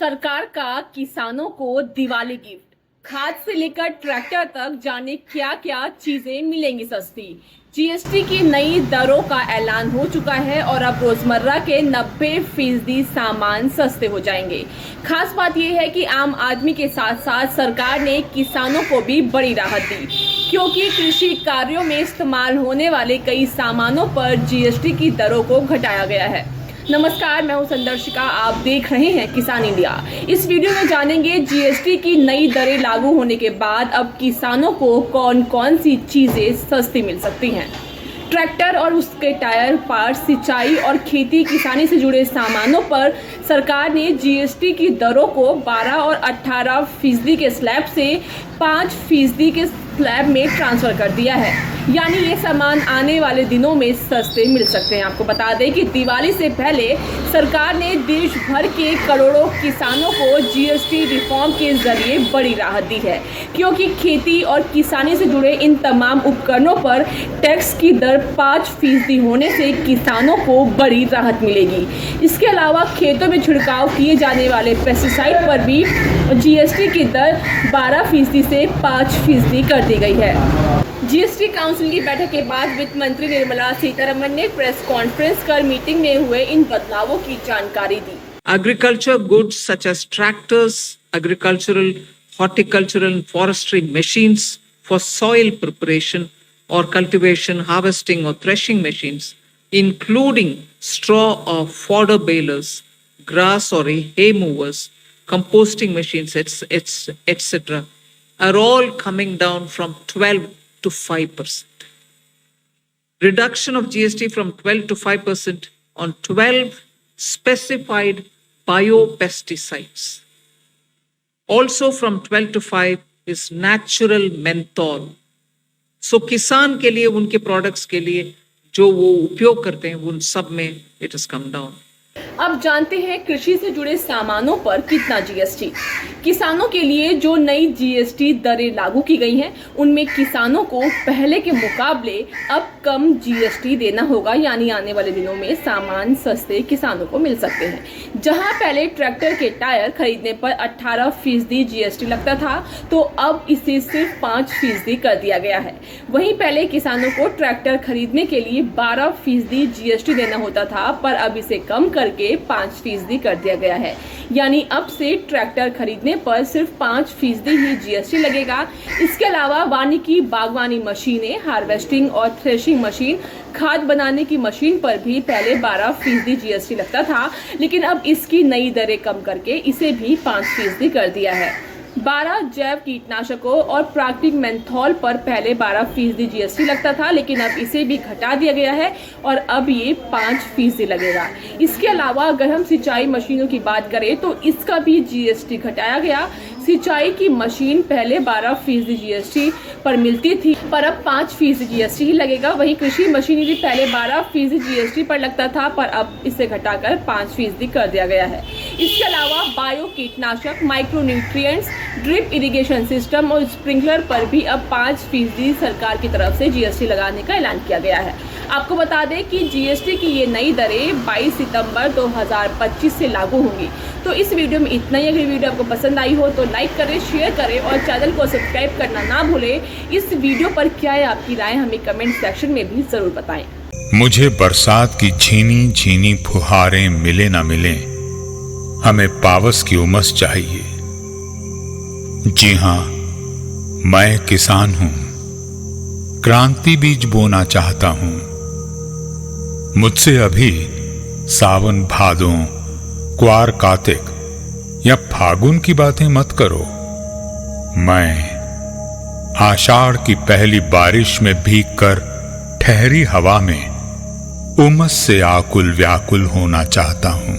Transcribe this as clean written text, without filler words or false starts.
सरकार का किसानों को दिवाली गिफ्ट। खाद से लेकर ट्रैक्टर तक जाने क्या क्या चीजें मिलेंगी सस्ती। जीएसटी की नई दरों का ऐलान हो चुका है और अब रोजमर्रा के 90% सामान सस्ते हो जाएंगे। खास बात यह है कि आम आदमी के साथ साथ सरकार ने किसानों को भी बड़ी राहत दी, क्योंकि कृषि कार्यों में इस्तेमाल होने वाले कई सामानों पर जीएसटी की दरों को घटाया गया है। नमस्कार, मैं हूं संदर्शिका, आप देख रहे हैं किसान इंडिया। इस वीडियो में जानेंगे जीएसटी की नई दरें लागू होने के बाद अब किसानों को कौन कौन सी चीजें सस्ती मिल सकती हैं। ट्रैक्टर और उसके टायर, पार्ट्स, सिंचाई और खेती किसानी से जुड़े सामानों पर सरकार ने जीएसटी की दरों को 12 और 18% के स्लैब से 5% के स्लैब में ट्रांसफर कर दिया है। यानी ये सामान आने वाले दिनों में सस्ते मिल सकते हैं। आपको बता दें कि दिवाली से पहले सरकार ने देश भर के करोड़ों किसानों को जीएसटी रिफॉर्म के जरिए बड़ी राहत दी है, क्योंकि खेती और किसानी से जुड़े इन तमाम उपकरणों पर टैक्स की दर 5% होने से किसानों को बड़ी राहत मिलेगी। इसके अलावा खेतों में छिड़काव किए जाने वाले पेस्टिसाइड पर भी जीएसटी की दर 12% से 5% कर दी गई है। जीएसटी काउंसिल की बैठक के बाद वित्त मंत्री निर्मला सीतारमण ने प्रेस कॉन्फ्रेंस कर मीटिंग में हुए इन बदलावों की जानकारी दी। Agriculture goods such as tractors, agricultural, horticultural and forestry machines for soil preparation or cultivation, harvesting or threshing machines, including straw or fodder balers, grass or hay movers, composting machines, etc., are all coming down from 12 to 5%. Reduction of GST from 12 to 5% on 12 specified biopesticides. Also from 12 to 5 is natural menthol. So किसान के लिए, उनके products के लिए जो वो उपयोग करते हैं, उन सब में it has come down. अब जानते हैं कृषि से जुड़े सामानों पर कितना जीएसटी। किसानों के लिए जो नई जीएसटी दरें लागू की गई हैं, उनमें किसानों को पहले के मुकाबले अब कम जीएसटी देना होगा। यानी आने वाले दिनों में सामान सस्ते किसानों को मिल सकते हैं। जहां पहले ट्रैक्टर के टायर खरीदने पर 18% जीएसटी लगता था, तो अब इसे सिर्फ 5% कर दिया गया है। वहीं पहले किसानों को ट्रैक्टर खरीदने के लिए 12% जीएसटी देना होता था, पर अब इसे कम करके 5% कर दिया गया है। यानी अब से ट्रैक्टर खरीदने पर सिर्फ 5% ही जीएसटी लगेगा। इसके अलावा वानिकी, बागवानी मशीनें, हार्वेस्टिंग और थ्रेशिंग मशीन, खाद बनाने की मशीन पर भी पहले 12% जीएसटी लगता था, लेकिन अब इसकी नई दरें कम करके इसे भी 5% कर दिया है। 12 जैव कीटनाशकों और प्राकृतिक मेंथॉल पर पहले 12% जीएसटी लगता था, लेकिन अब इसे भी घटा दिया गया है और अब ये 5% लगेगा। इसके अलावा अगर हम सिंचाई मशीनों की बात करें तो इसका भी जीएसटी घटाया गया। सिंचाई की मशीन पहले 12% जीएसटी पर मिलती थी, पर अब 5% जीएसटी ही लगेगा। वहीं कृषि मशीनरी पहले 12% जीएसटी पर लगता था, पर अब इसे घटाकर 5% कर दिया गया है। इसके अलावा बायो कीटनाशक, micro nutrients, drip irrigation system और स्प्रिंकलर पर भी अब 5% सरकार की तरफ से जीएसटी लगाने का ऐलान किया गया है। आपको बता दें कि जीएसटी की ये नई दरें 22 सितंबर 2025 से लागू होंगी। तो इस वीडियो में इतना ही। अगर वीडियो आपको पसंद आई हो तो लाइक करें, शेयर करें और चैनल को सब्सक्राइब करना ना भूलें। इस वीडियो पर क्या है आपकी राय, हमें कमेंट सेक्शन में भी जरूर बताएं। मुझे बरसात की झीनी झीनी फुहारें मिले ना मिले, हमें पावस की उमस चाहिए। जी हां, मैं किसान हूं, क्रांति बीज बोना चाहता हूं। मुझसे अभी सावन, भादों, क्वार, कार्तिक या फागुन की बातें मत करो। मैं आषाढ़ की पहली बारिश में भीगकर ठहरी हवा में उमस से आकुल व्याकुल होना चाहता हूं।